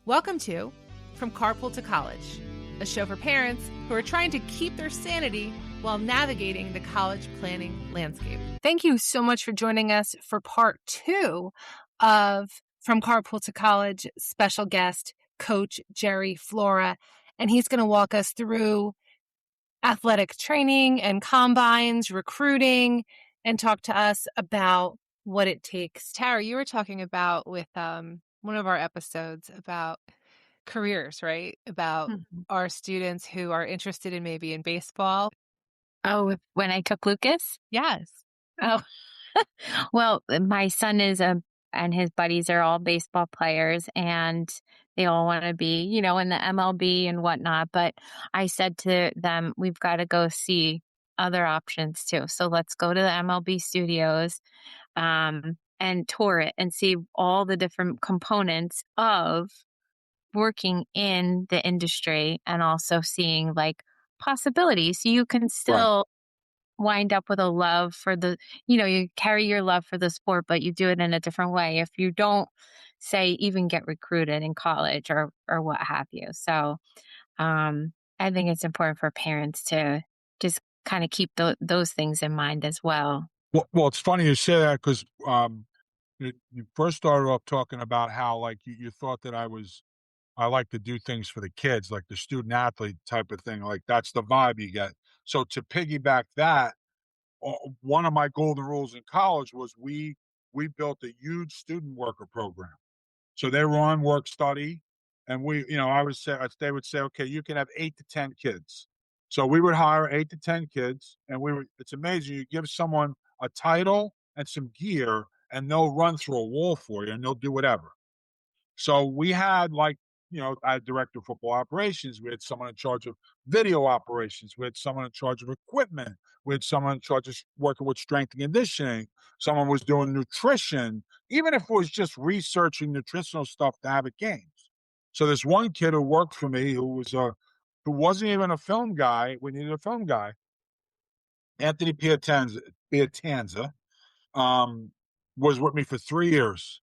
Welcome to From Carpool to College, a show for parents who are trying to keep their sanity while navigating the college planning landscape. Thank you so much for joining us for part 2 of From Carpool to College special guest, Coach Jerry Flora. And he's going to walk us through athletic training and combines, recruiting, and talk to us about what it takes. Tara, you were talking about with one of our episodes about careers, right? About our students who are interested in maybe in baseball. Oh, when I took Lucas? Yes. Oh, well, my son and his buddies are all baseball players and they all want to be, in the MLB and whatnot. But I said to them, we've got to go see other options too. So let's go to the MLB studios, and tour it and see all the different components of working in the industry and also seeing like possibilities. So you can still wind up with a love for you carry your love for the sport, but you do it in a different way. If you don't, say, even get recruited in college or what have you. So I think it's important for parents to just kind of keep those things in mind as well. Well, it's funny you say that because you first started off talking about how like you thought that I like to do things for the kids, like the student athlete type of thing. Like that's the vibe you get. So to piggyback that, one of my golden rules in college was we built a huge student worker program. So they were on work study, and they would say, okay, you can have 8 to 10 kids. So we would hire 8 to 10 kids, and it's amazing. You give someone a title and some gear, and they'll run through a wall for you, and they'll do whatever. So we had I had director of football operations. We had someone in charge of video operations. We had someone in charge of equipment. We had someone in charge of working with strength and conditioning. Someone was doing nutrition, even if it was just researching nutritional stuff to have at games. So this one kid who worked for me who wasn't even a film guy. We needed a film guy. Anthony Piatanza was with me for 3 years.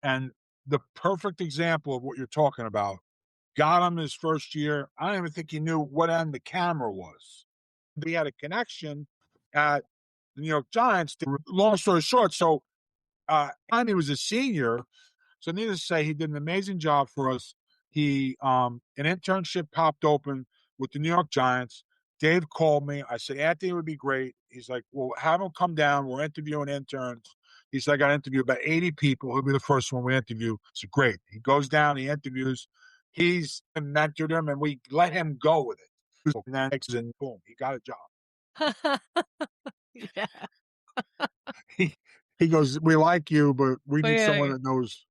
And the perfect example of what you're talking about. Got him his first year. I don't even think he knew what end the camera was. We had a connection at the New York Giants. Long story short, so he was a senior. So needless to say, he did an amazing job for us. An internship popped open with the New York Giants. Dave called me. I said, Anthony would be great. He's like, well, have him come down. We're interviewing interns. He said, I got to interview about 80 people. He'll be the first one we interview. So great. He goes down, he interviews. He's mentored him, and we let him go with it. And then, boom, he got a job. Yeah. He goes, we like you, but we need someone that knows.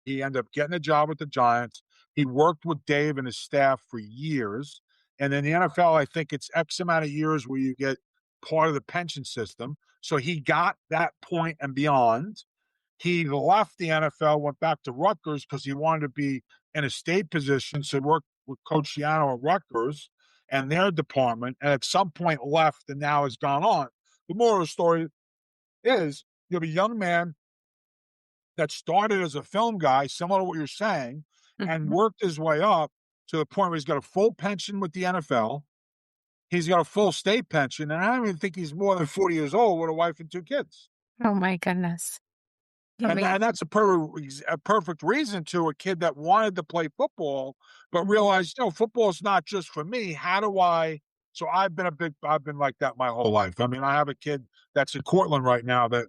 He ended up getting a job with the Giants. He worked with Dave and his staff for years. And in the NFL, I think it's X amount of years where you get part of the pension system. So he got that point and beyond. He left the NFL, went back to Rutgers because he wanted to be in a state position. So he worked with Coach Shiano at Rutgers and their department, and at some point left and now has gone on. The moral of the story is you have a young man that started as a film guy, similar to what you're saying, and worked his way up to the point where he's got a full pension with the NFL. He's got a full state pension, and I don't even think he's more than 40 years old with a wife and 2 kids. Oh, my goodness. And that's a perfect reason to a kid that wanted to play football, but realized, football is not just for me. How do I? So I've been like that my whole life. I mean, I have a kid that's in Cortland right now that,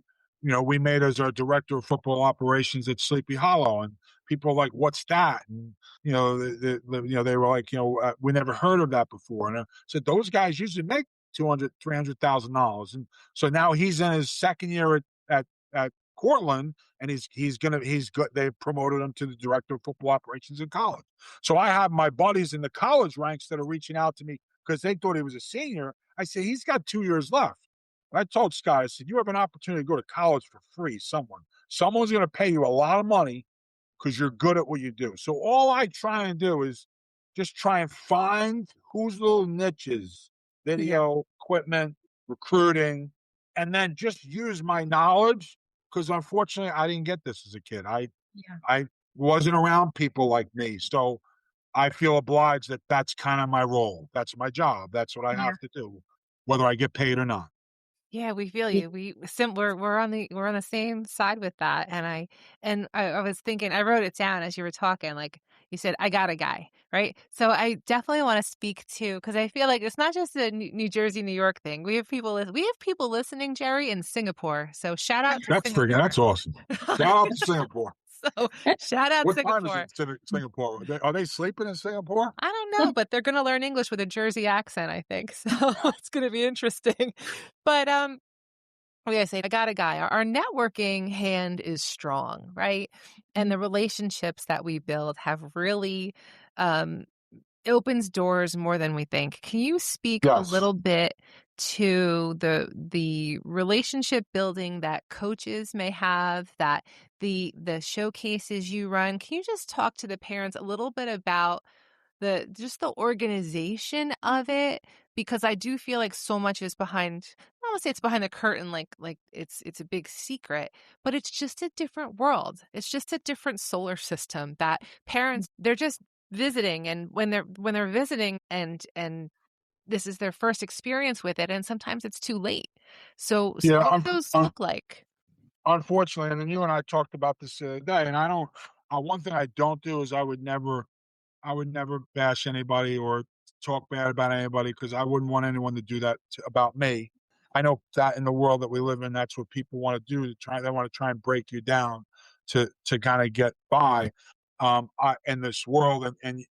we made as our director of football operations at Sleepy Hollow, and people are like, "What's that?" And they were like, we never heard of that before. And I said, those guys usually make $200,000-$300,000, and so now he's in his second year at Cortland, and they promoted him to the director of football operations in college. So I have my buddies in the college ranks that are reaching out to me because they thought he was a senior. I said, he's got 2 years left. I told Scott, I said, you have an opportunity to go to college for free. Someone's going to pay you a lot of money because you're good at what you do. So all I try and do is just try and find whose little niches, video, equipment, recruiting, and then just use my knowledge. Because unfortunately, I didn't get this as a kid. I wasn't around people like me. So I feel obliged that that's kind of my role. That's my job. That's what I Yeah. have to do, whether I get paid or not. Yeah, we feel you. We're on the same side with that. And I was thinking, I wrote it down as you were talking, like you said, I got a guy, right? So I definitely want to speak to, because I feel like it's not just a New Jersey, New York thing. We have people listening, Jerry, in Singapore. So shout out to Singapore. That's awesome. Shout out to Singapore. So shout out What time is it Singapore. in Singapore? Are they sleeping in Singapore? I don't know, but they're going to learn English with a Jersey accent, I think. So it's going to be interesting. But we gotta say, I got a guy. Our networking hand is strong, right? And the relationships that we build have really um, opens doors more than we think. Can you speak a Yes. little bit to the relationship building that coaches may have, that the showcases you run? Can you just talk to the parents a little bit about the organization of it? Because I do feel like so much is behind, I don't want to say it's behind the curtain, like it's a big secret, but it's just a different world. It's just a different solar system that parents, they're just visiting, and when they're visiting and this is their first experience with it, and sometimes it's too late. So Yeah. what do those look like? Unfortunately, and then you and I talked about this the other day, and I don't. One thing I don't do is I would never bash anybody or talk bad about anybody because I wouldn't want anyone to do that about me. I know that in the world that we live in, that's what people want to do. They want to try and break you down to kind of get by in this world, and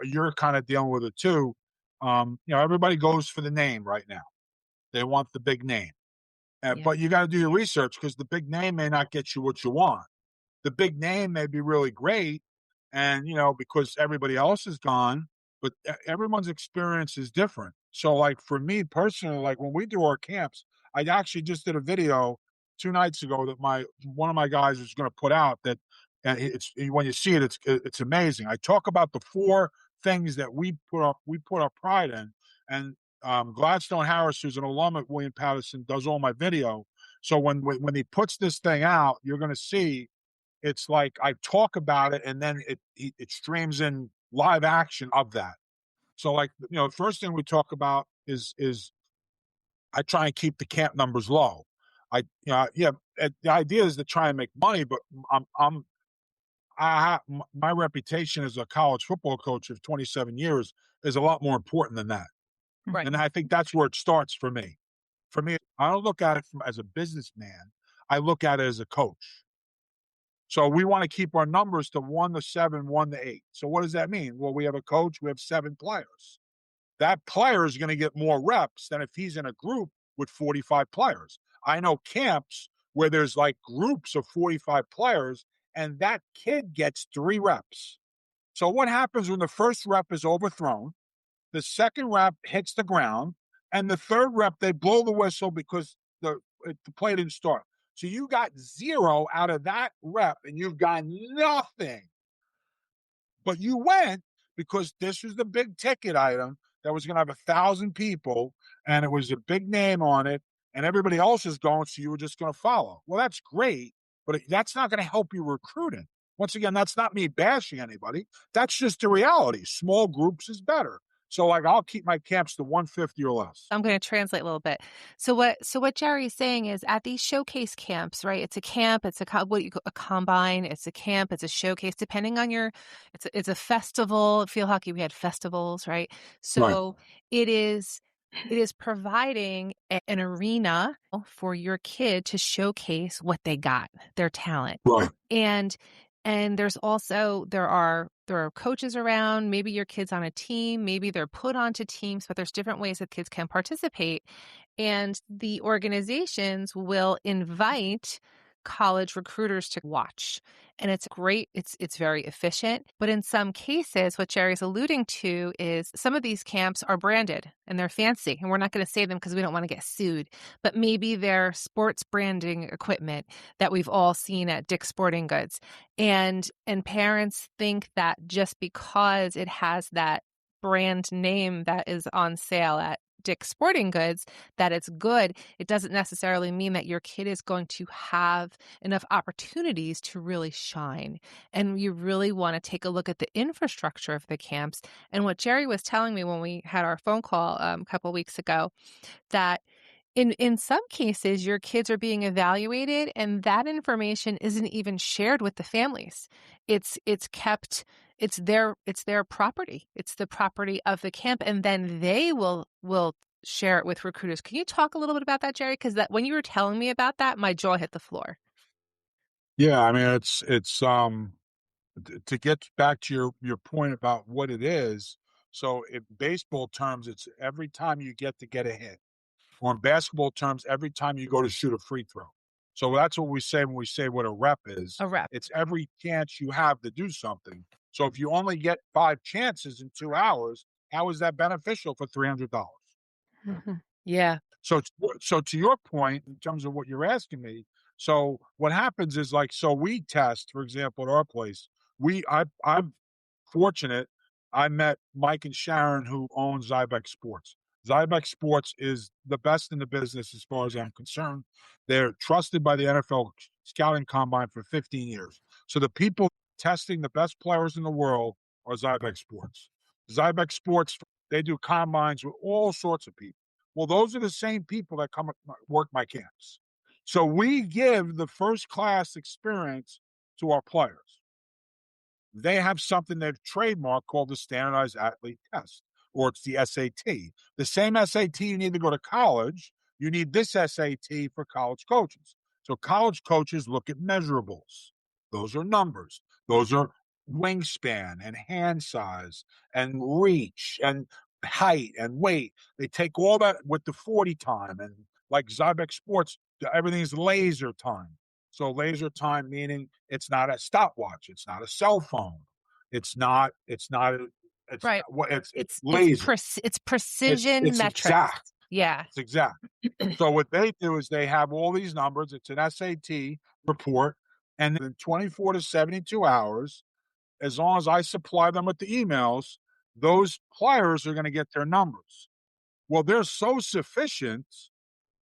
you're kind of dealing with it too. Everybody goes for the name right now. They want the big name, Yeah. but you got to do your research because the big name may not get you what you want. The big name may be really great, and because everybody else is gone, but everyone's experience is different. So, like for me personally, like when we do our camps, I actually just did a video 2 nights ago that my one of my guys is going to put out. That and it's when you see it, it's amazing. I talk about the four things that we put our pride in, and Gladstone Harris, who's an alum at William Patterson, does all my video. So when he puts this thing out, you're going to see it's like I talk about it, and then it streams in live action of that. So, like the first thing we talk about is I try and keep the camp numbers low. Yeah, the idea is to try and make money, but I'm my reputation as a college football coach of 27 years is a lot more important than that, Right. and I think that's where it starts for me. For me, I don't look at it as a businessman. I look at it as a coach. So we want to keep our numbers to 1 to 7, 1 to 8. So what does that mean? Well, we have a coach, we have 7 players. That player is going to get more reps than if he's in a group with 45 players. I know camps where there's like groups of 45 players, and that kid gets 3 reps. So what happens when the first rep is overthrown? The second rep hits the ground, and the third rep, they blow the whistle because the play didn't start. So you got 0 out of that rep, and you've got nothing. But you went because this was the big ticket item that was going to have 1,000 people, and it was a big name on it, and everybody else is going, so you were just going to follow. Well, that's great, but that's not going to help you recruiting. Once again, that's not me bashing anybody. That's just the reality. Small groups is better. So, like, I'll keep my camps to 150 or less. I'm going to translate a little bit. So what Jerry is saying is, at these showcase camps, right? It's a camp, it's a combine, it's a camp, it's a showcase, depending on it's a festival. Field hockey, we had festivals, right? Right, So it is providing an arena for your kid to showcase what they got, their talent. right. And there are coaches around. Maybe your kid's on a team, maybe they're put onto teams, but there's different ways that kids can participate. And the organizations will invite college recruiters to watch. And it's great. It's very efficient. But in some cases, what Jerry's alluding to is some of these camps are branded and they're fancy. And we're not going to say them because we don't want to get sued. But maybe they're sports branding equipment that we've all seen at Dick's Sporting Goods. And parents think that just because it has that brand name that is on sale at Dick's Sporting Goods that it's good, it doesn't necessarily mean that your kid is going to have enough opportunities to really shine. And you really want to take a look at the infrastructure of the camps. And what Jerry was telling me when we had our phone call a couple weeks ago, that in some cases, your kids are being evaluated, and that information isn't even shared with the families. It's kept, it's their property. It's the property of the camp, and then they will share it with recruiters. Can you talk a little bit about that, Jerry? Because that when you were telling me about that, my jaw hit the floor. Yeah, I mean, to get back to your point about what it is. So in baseball terms, it's every time you get a hit. Or in basketball terms, every time you go to shoot a free throw. So that's what we say when we say what a rep is. A rep. It's every chance you have to do something. So if you only get 5 chances in 2 hours, how is that beneficial for $300? Mhm. Yeah. So to your point, in terms of what you're asking me, so what happens is, like, so we test, for example, at our place, I'm fortunate. I met Mike and Sharon, who own Zybex Sports. Zybex Sports is the best in the business as far as I'm concerned. They're trusted by the NFL scouting combine for 15 years. So the people testing the best players in the world are Zybex Sports. Zybex Sports, they do combines with all sorts of people. Well, those are the same people that come work my camps. So we give the first class experience to our players. They have something they've trademarked called the Standardized Athlete Test, or it's the SAT. The same SAT you need to go to college, you need this SAT for college coaches. So college coaches look at measurables. Those are numbers. Those are wingspan and hand size and reach and height and weight. They take all that with the 40 time, and like Zybex Sports, everything's laser time. So laser time meaning it's not a stopwatch, it's not a cell phone, it's not it's Right. what it's It's laser. it's precision It's metrics. exact. Yeah. It's exact. So what they do is they have all these numbers. It's an SAT report, and in 24 to 72 hours, as long as I supply them with the emails, those players are going to get their numbers. Well, they're so sufficient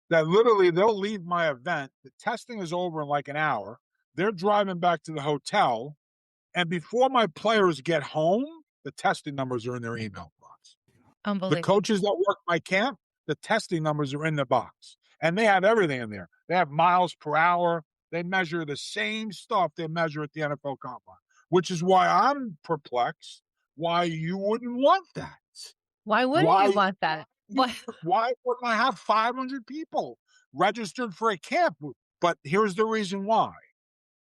that literally they'll leave my event. The testing is over in like an hour. They're driving back to the hotel. And before my players get home, the testing numbers are in their email box. The Unbelievable. coaches that work my camp, the testing numbers are in the box. And they have everything in there. They have miles per hour. They measure the same stuff they measure at the NFL Combine, which is why I'm perplexed why you wouldn't want that. Why wouldn't you Why want that? Why? why wouldn't I have 500 people registered for a camp? But here's the reason why.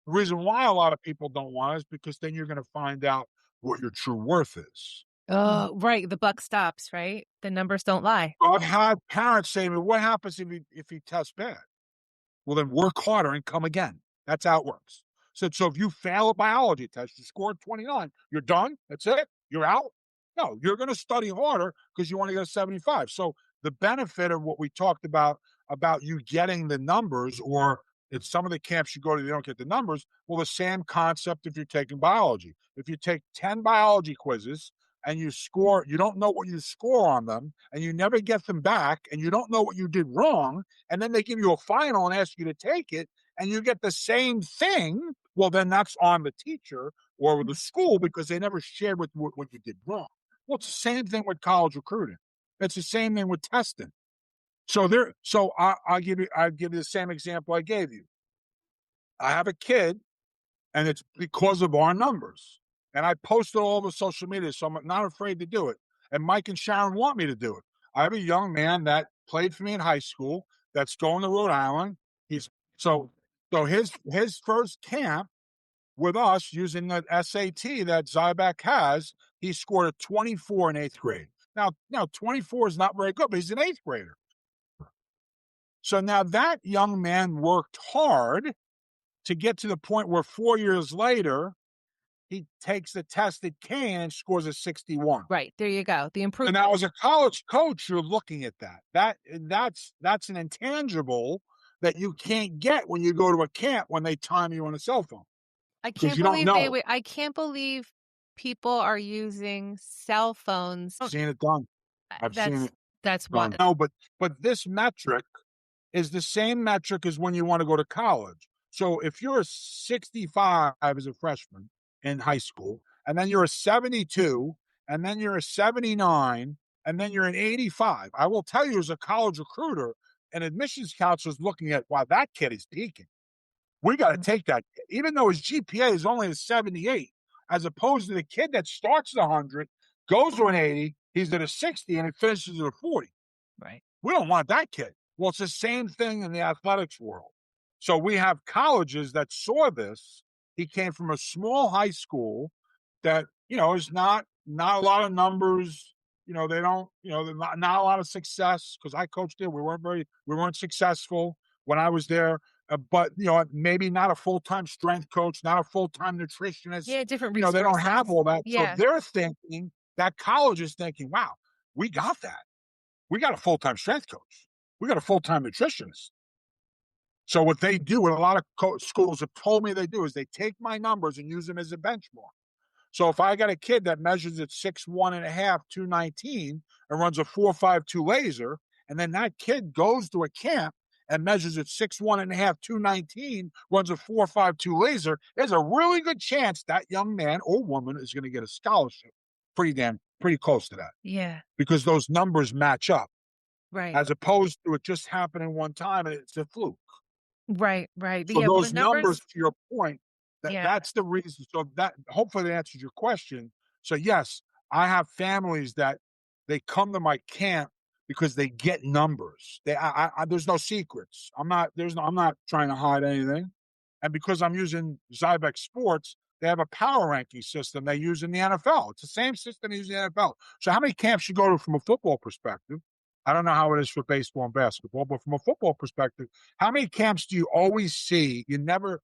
The reason why a lot of people don't want it is because then you're going to find out what your true worth is. Oh, right. The buck stops, right? The numbers don't lie. I've had parents say to me, "What happens if he tests bad?" Well, then work harder and come again. That's how it works. So if you fail a biology test, you scored 29, you're done. That's it. You're out. No, you're going to study harder because you want to get a 75. So the benefit of what we talked about you getting the numbers, or if some of the camps you go to, they don't get the numbers. Well, the same concept if you're taking biology. If you take 10 biology quizzes and you don't know what you score on them, and you never get them back, and you don't know what you did wrong, and then they give you a final and ask you to take it, and you get the same thing, well, then that's on the teacher or the school because they never shared with what you did wrong. Well, it's the same thing with college recruiting. It's the same thing with testing. I'll give you the same example I gave you. I have a kid, and it's because of our numbers. And I post it all over social media, so I'm not afraid to do it. And Mike and Sharon want me to do it. I have a young man that played for me in high school that's going to Rhode Island. He's so his first camp with us using the SAT that Zybeck has, he scored a 24 in eighth grade. Now 24 is not very good, but he's an eighth grader. So now that young man worked hard to get to the point where 4 years later, he takes the test at Kane and scores a 61. Right. There you go. The And improvement. now as a college coach, you're looking at that's an intangible that you can't get when you go to a camp when they time you on a cell phone. I Because can't you don't believe know. I can't believe people are using cell phones. I've seen it done. I've seen That's it. That's So, what. no, but this metric is the same metric as when you want to go to college. So if you're a 65 as a freshman in high school, and then you're a 72, and then you're a 79, and then you're an 85, I will tell you as a college recruiter, an admissions counselor is looking at, wow, that kid is peaking. We got to take that kid, even though his GPA is only a 78, as opposed to the kid that starts at 100, goes to an 80, he's at a 60, and it finishes at a 40. Right. We don't want that kid. Well, it's the same thing in the athletics world. So we have colleges that saw this. He came from a small high school that, is not a lot of numbers. They don't, not a lot of success because I coached there. We weren't successful when I was there. But maybe not a full-time strength coach, not a full-time nutritionist. Yeah, different They don't have resources. all that. So Yeah. they're thinking that college is thinking, wow, we got that. We got a full-time strength coach. We got a full-time nutritionist. So what they do, what a lot of schools have told me they do, is they take my numbers and use them as a benchmark. So if I got a kid that measures at 6'1.5", 219, and runs a 4.52 laser, and then that kid goes to a camp and measures at 6'1.5", 219, runs a 4.52 laser, there's a really good chance that young man or woman is going to get a scholarship. Pretty close to that. Yeah. Because those numbers match up, Right. as opposed to it just happening one time and it's a fluke. Right. Right. So Yeah. Well, the those numbers, numbers. to your point, Yeah. that's the reason. So that hopefully that answers your question. So yes, I have families that they come to my camp because they get numbers. There's no secrets. I'm not trying to hide anything. And because I'm using Zybex Sports, they have a power ranking system they use in the NFL. It's the same system they use in the NFL. So how many camps you go to from a football perspective? I don't know how it is for baseball and basketball, but from a football perspective, how many camps do you always see? You never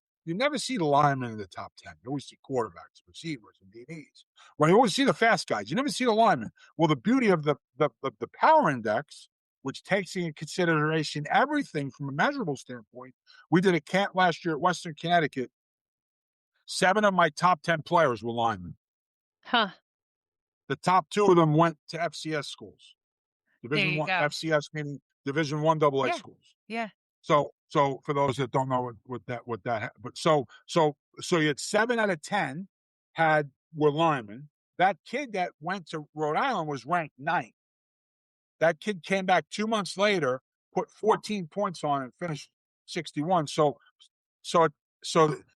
see the linemen in the top 10. You always see quarterbacks, receivers, and DBs. Well, you always see the fast guys. You never see the linemen. Well, the beauty of the power index, which takes into consideration everything from a measurable standpoint, we did a camp last year at Western Connecticut. 7 of my top 10 players were linemen. Huh. The top 2 of them went to FCS schools. There Division you one go. FCS meaning Division One AA Yeah. schools. Yeah. So for those that don't know but so you had 7 out of 10 were linemen. That kid that went to Rhode Island was ranked 9th. That kid came back 2 months later, put 14 points on and finished 61. So so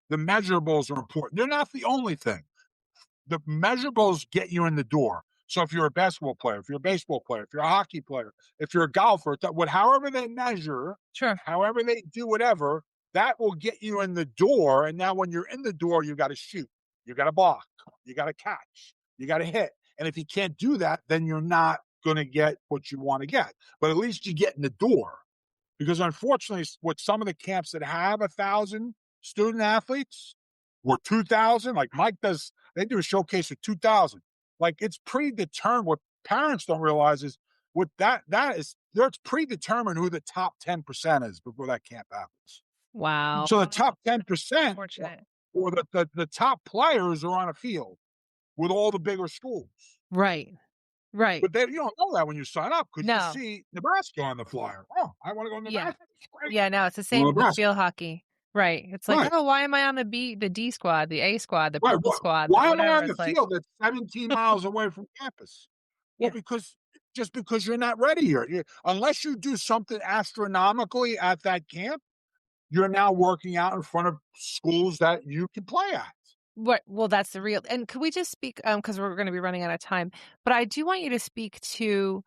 the measurables are important. They're not the only thing. The measurables get you in the door. So if you're a basketball player, if you're a baseball player, if you're a hockey player, if you're a golfer, however they measure, Sure. however they do whatever, that will get you in the door. And now when you're in the door, you got to shoot, you got to block, you got to catch, you got to hit. And if you can't do that, then you're not going to get what you want to get. But at least you get in the door. Because unfortunately, with some of the camps that have 1,000 student athletes or 2,000, like Mike does, they do a showcase of 2,000. Like it's predetermined. What parents don't realize is what that's predetermined who the top 10% is before that camp happens. Wow. So the top 10% Fortunate. or the top players are on a field with all the bigger schools. Right. Right. But you don't know that when you sign up because you No. see Nebraska on the flyer. Oh, I want to go to Yeah. Nebraska. Great. Yeah. No, it's the Well, same with Nebraska. field hockey. Right. It's like, Right. oh, why am I on the D squad, the A squad, the Right. purple squad, Why am I whatever? on the It's like, field that's 17 miles away from campus? Well, yeah. because you're not ready here. Unless you do something astronomically at that camp, you're now working out in front of schools that you can play at. What? Well, that's the real. And could we just speak? Because we're going to be running out of time. But I do want you to speak to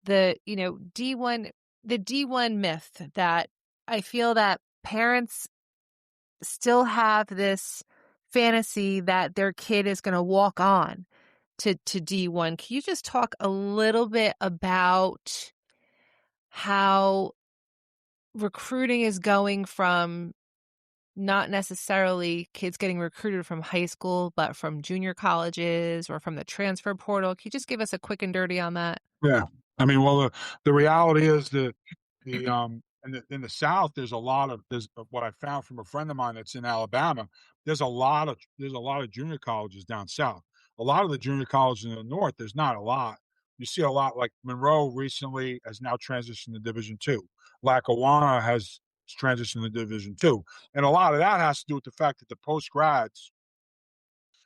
the D1, the D1 myth that I feel that parents still have this fantasy that their kid is going to walk on to D1. Can you just talk a little bit about how recruiting is going from not necessarily kids getting recruited from high school, but from junior colleges or from the transfer portal? Can you just give us a quick and dirty on that? Yeah. I mean, well, the reality is in the South, there's what I found from a friend of mine that's in Alabama. There's a lot of junior colleges down south. A lot of the junior colleges in the north, there's not a lot. You see a lot like Monroe recently has now transitioned to Division II. Lackawanna has transitioned to Division II. And a lot of that has to do with the fact that the post grads,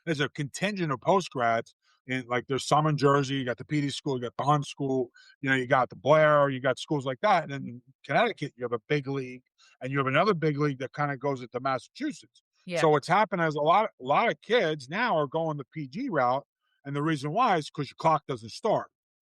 there's a contingent of post grads. And like there's some in Jersey, you got the PD school, you got the Hunt school, you got the Blair, you got schools like that. And then in Connecticut, you have a big league, and you have another big league that kind of goes into Massachusetts. Yeah. So what's happened is a lot of kids now are going the PG route, and the reason why is because your clock doesn't start.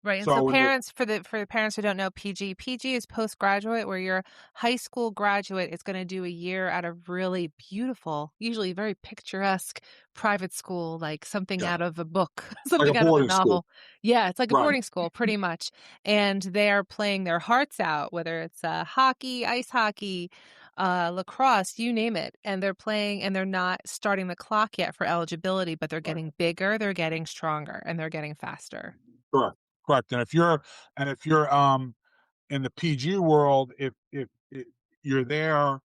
Right, and so So when you're parents for the parents who don't know PG is postgraduate, where your high school graduate is gonna do a year at a really beautiful, usually very picturesque private school, like something yeah, out of a book, like a something out of a boarding school, novel. Yeah, it's like a right? boarding school pretty much, and they're playing their hearts out, whether it's, hockey, ice hockey, lacrosse, you name it, and they're playing and they're not starting the clock yet for eligibility, but they're Right. getting bigger, they're getting stronger, and they're getting faster. Correct. Correct. And if you're in the PG world, if you're there,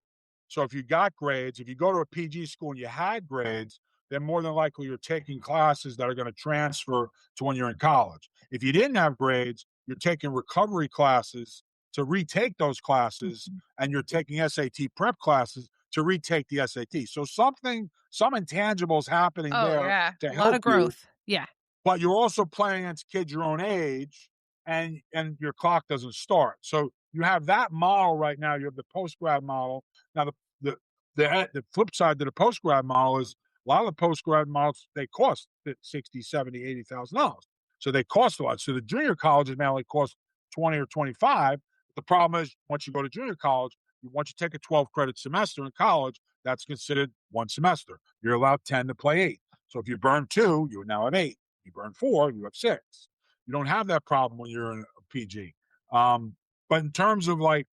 so if you got grades, if you go to a PG school and you had grades, then more than likely you're taking classes that are going to transfer to when you're in college. If you didn't have grades, you're taking recovery classes to retake those classes, Mhm. and you're taking SAT prep classes to retake the SAT. So some intangibles happening Oh, there yeah, to a lot help of you, growth. Yeah, but you're also playing against kids your own age, and your clock doesn't start. So you have that model right now. You have the post grad model. Now the the flip side to the post grad model is a lot of the post grad models, they cost 60, 70, $80,000. So they cost a lot. So the junior colleges may only cost 20 or 25. The problem is once you go to junior college, once you take a 12 credit semester in college, that's considered one semester. You're allowed 10 to play 8. So if you burn 2, you now have 8. You burn 4, you have 6. You don't have that problem when you're in a PG. But in terms of like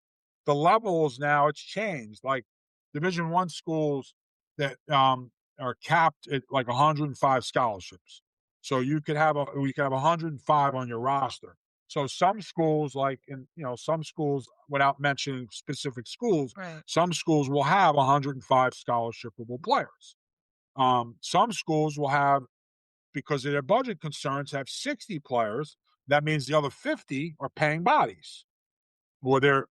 the levels now, it's changed. Like Division I schools that are capped at like 105 scholarships. So you could have 105 on your roster. So some schools, like in some schools, without mentioning specific schools, right. some schools will have 105 scholarshipable players. Some schools will have, because of their budget concerns, have 60 players. That means the other 50 are paying bodies, or they're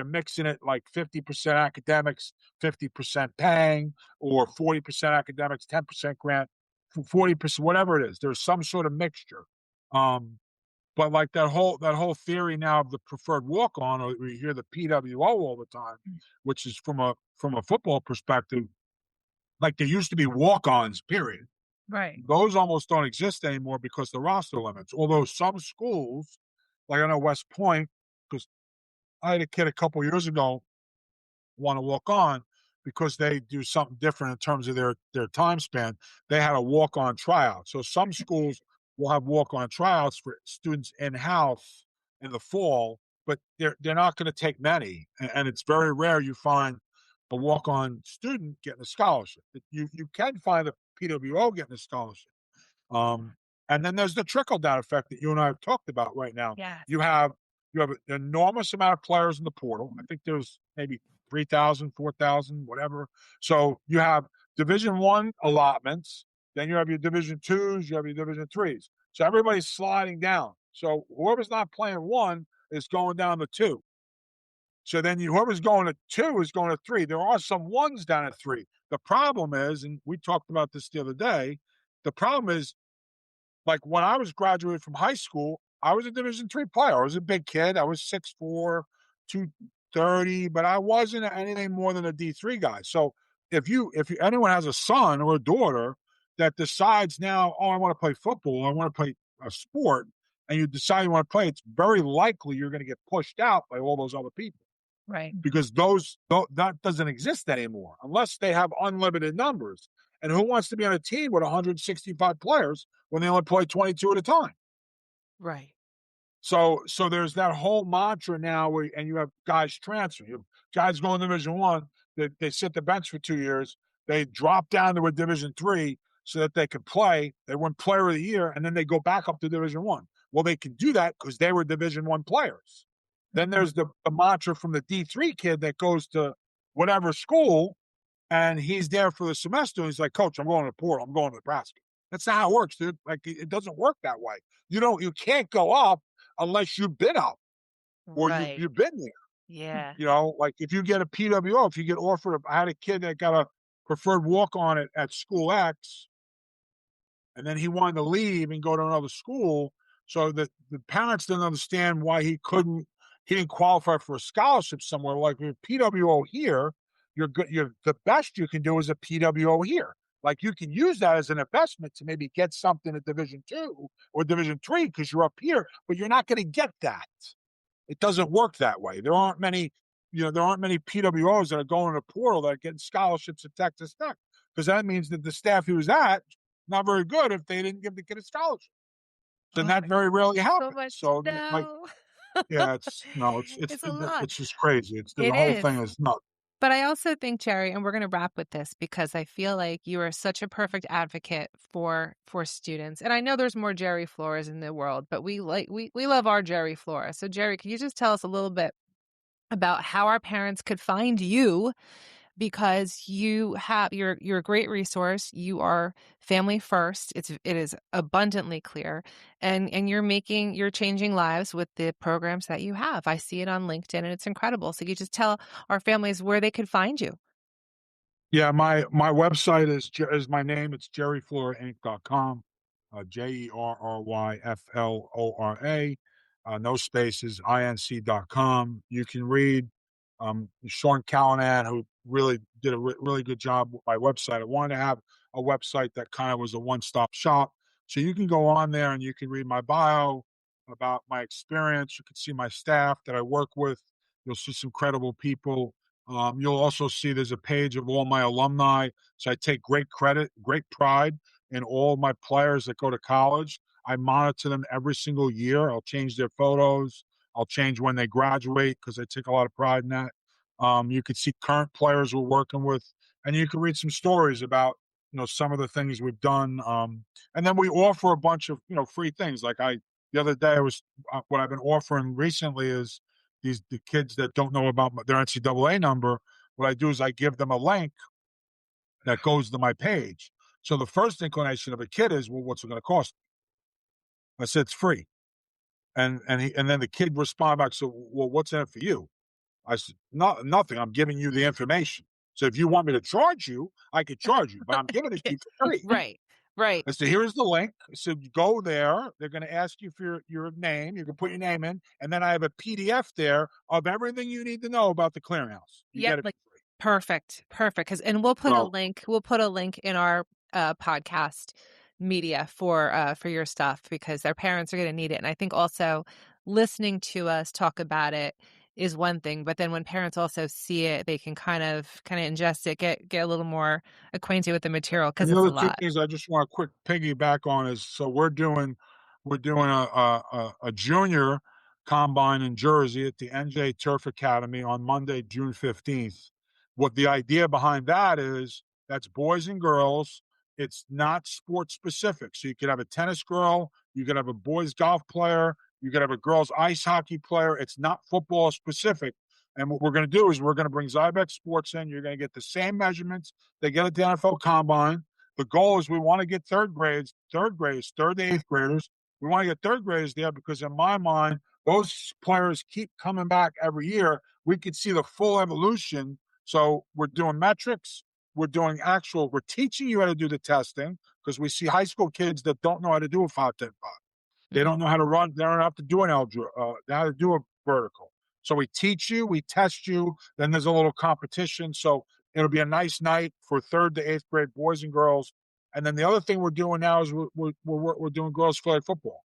mixing it like 50% academics, 50% paying, or 40% academics, 10% grant, 40%, whatever it is. There's some sort of mixture. Um, but like that whole theory now of the preferred walk on, or we hear the PWO all the time, Mm. which is from a football perspective, like there used to be walk ons, period. Right. Those almost don't exist anymore because the roster limits. Although some schools, like I know West Point, because I had a kid a couple years ago want to walk on because they do something different in terms of their time span. They had a walk on tryout. So some schools will have walk on tryouts for students in house in the fall, but they're not going to take many, and it's very rare you find a walk on student getting a scholarship. You can find a PWO getting a scholarship. Um, and then there's the trickle down effect that you and I have talked about right now. Yes. You have an enormous amount of players in the portal. I think there's maybe 3,000, 4,000, whatever. So you have Division I allotments, then you have your Division IIs, you have your Division IIIs. So everybody's sliding down. So whoever's not playing one is going down to two. So then whoever's going to two is going to three. There are some ones down at three. The problem is, and we talked about this the other day, the problem is, like when I was graduated from high school, I was a Division III player. I was a big kid. I was 6'4", 230, but I wasn't anything more than a D3 guy. So if anyone has a son or a daughter that decides now, oh, I want to play football, I want to play a sport, and you decide you want to play, it's very likely you're going to get pushed out by all those other people, Right. because that doesn't exist anymore unless they have unlimited numbers. And who wants to be on a team with 165 players when they only play 22 at a time? Right. So there's that whole mantra now and you have guys transferring. You have guys going to Division I, they sit the bench for 2 years, they drop down to a Division III so that they could play. They win Player of the Year, and then they go back up to Division I. Well, they can do that because they were Division I players. Then there's the mantra from the D3 kid that goes to whatever school, and he's there for the semester. And he's like, Coach, I'm going to Portland. I'm going to Nebraska. That's not how it works, dude. Like it doesn't work that way. You can't go up unless you've been up or Right. you've been there. Yeah. Like if you get a PWO, if you get offered, I had a kid that got a preferred walk on it at school X, and then he wanted to leave and go to another school. So the parents didn't understand why he didn't qualify for a scholarship somewhere. Like your PWO here, you're good. The best you can do is a PWO here. Like you can use that as an investment to maybe get something at Division 2 or Division 3 because you're up here, but you're not going to get that. It doesn't work that way. There aren't many PWOs that are going to the portal that are getting scholarships at Texas Tech because that means that the staff he was at not very good if they didn't give the kid a scholarship. So Oh that my very rarely so happens. much to So like, know. yeah, it's no, It's a lot. it's just crazy. The It whole is. thing is nuts. But I also think, Jerry, and we're going to wrap with this because I feel like you are such a perfect advocate for students. And I know there's more Jerry Floras in the world, but we love our Jerry Flora. So Jerry, can you just tell us a little bit about how our parents could find you because you're a great resource. You are family first. It is abundantly clear, and you're changing lives with the programs that you have. I see it on LinkedIn, and it's incredible. So you just tell our families where they could find you. Yeah, my website is my name. It's jerryflorainc.com. JERRYFLORA. No spaces. INC.com. You can read Sean Callanan, who really did a really good job with my website. I wanted to have a website that kind of was a one-stop shop. So you can go on there and you can read my bio about my experience. You can see my staff that I work with. You'll see some credible people. You'll also see there's a page of all my alumni. So I take great pride in all my players that go to college. I monitor them every single year. I'll change their photos. I'll change when they graduate because I take a lot of pride in that. You could see current players we're working with, and you can read some stories about some of the things we've done. And then we offer a bunch of free things. Like the other day, I was what I've been offering recently is the kids that don't know about their NCAA number. What I do is I give them a link that goes to my page. So the first inclination of a kid is, well, what's it going to cost? I said it's free, and then the kid responded back, so well, what's in it for you? I said, no, nothing. I'm giving you the information. So if you want me to charge you, I could charge you, but I'm giving it to you for free. Right, right. I said, here's the link. So go there. They're going to ask you for your name. You can put your name in. And then I have a PDF there of everything you need to know about the clearinghouse. You Yep, get it like for free. perfect. And we'll put a So link. We'll put a link in our podcast media for your stuff because their parents are going to need it. And I think also listening to us talk about it is one thing, but then when parents also see it, they can kind of ingest it, get a little more acquainted with the material and because the it's a other two lot. things I just want to quick piggyback on is so we're doing a junior combine in Jersey at the NJ Turf Academy on Monday, June 15th. What the idea behind that is that's boys and girls. It's not sport specific. So you could have a tennis girl, you could have a boys golf player, you could have a girls ice hockey player. It's not football specific. And what we're going to do is we're going to bring Zybex Sports in. You're going to get the same measurements they get at the NFL Combine. The goal is we want to get third to eighth graders. We want to get third graders there because in my mind, those players keep coming back every year. We could see the full evolution. So we're doing metrics. We're teaching you how to do the testing because we see high school kids that don't know how to do a 5-10-5. They Mhm. don't know how to run. They don't have to do an algebra. They know how to do a vertical. So we teach you, we test you. Then there's a little competition. So it'll be a nice night for third to eighth grade boys and girls. And then the other thing we're doing now is we're doing girls flag football.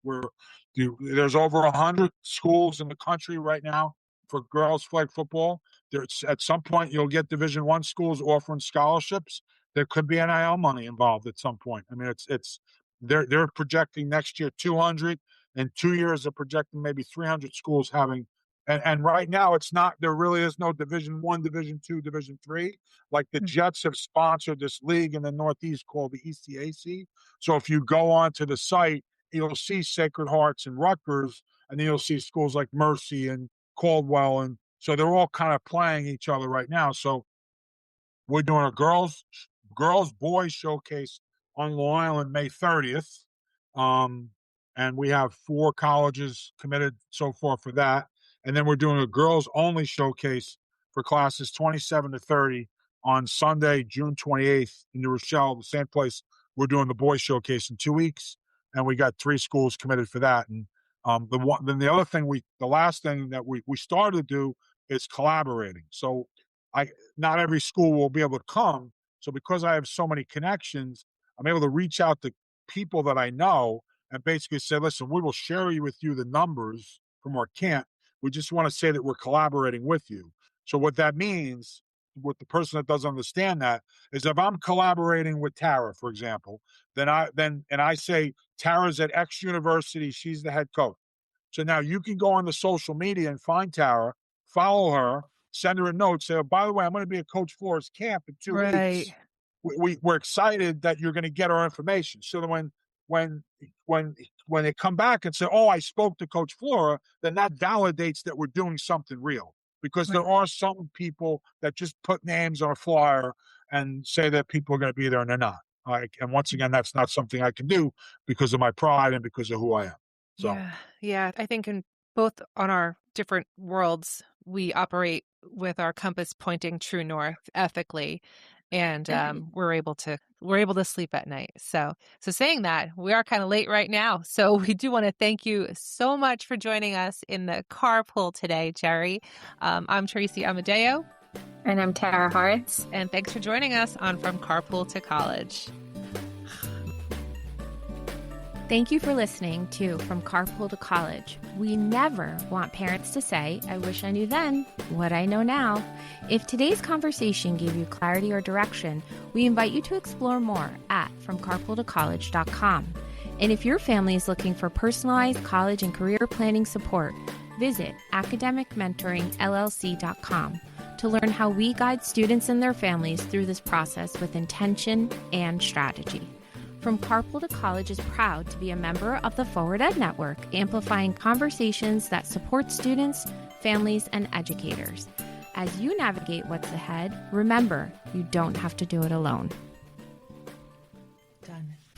There's over 100 schools in the country right now for girls flag football. There's at some point you'll get Division 1 schools offering scholarships. There could be NIL money involved at some point. I mean, it's they're projecting next year 200. In 2 years, they're projecting maybe 300 schools having. And right now, it's not. There really is no Division 1, Division 2, Division 3. Like the Jets have sponsored this league in the Northeast called the ECAC. So if you go onto the site, you'll see Sacred Hearts and Rutgers, and then you'll see schools like Mercy and Caldwell, and so they're all kind of playing each other right now. So we're doing a girls boys showcase on Long Island May 30th. And we have 4 colleges committed so far for that. And then we're doing a girls only showcase for classes 27 to 30 on Sunday, June 28th in New Rochelle, the same place we're doing the boys showcase in 2 weeks. And we got 3 schools committed for that. And the last thing that we started to do is collaborating. So not every school will be able to come. So because I have so many connections, I'm able to reach out to people that I know and basically say, listen, we will share with you the numbers from our camp. We just want to say that we're collaborating with you. So what that means, with the person that doesn't understand that, is if I'm collaborating with Tara, for example, then I say Tara's at X university, she's the head coach. So now you can go on the social media and find Tara, follow her, send her a note, say, oh, by the way, I'm going to be at Coach Flora's camp in 2 weeks. Right. We're excited that you're going to get our information. So that when they come back and say, oh, I spoke to Coach Flora, then that validates that we're doing something real. Because there are some people that just put names on a flyer and say that people are going to be there and they're not. And once again, that's not something I can do because of my pride and because of who I am. So. Yeah. I think in both on our different worlds, we operate with our compass pointing true north ethically, and we're able to sleep at night. So saying that, we are kind of late right now. So we do want to thank you so much for joining us in the carpool today, Jerry. I'm Tracy Amadeo. And I'm Tara Horace. And thanks for joining us on From Carpool to College. Thank you for listening to From Carpool to College. We never want parents to say, I wish I knew then what I know now. If today's conversation gave you clarity or direction, we invite you to explore more at FromCarpoolToCollege.com. And if your family is looking for personalized college and career planning support, visit academicmentoringllc.com to learn how we guide students and their families through this process with intention and strategy. From Carpool to College is proud to be a member of the Forward Ed Network, amplifying conversations that support students, families, and educators. As you navigate what's ahead, remember, you don't have to do it alone.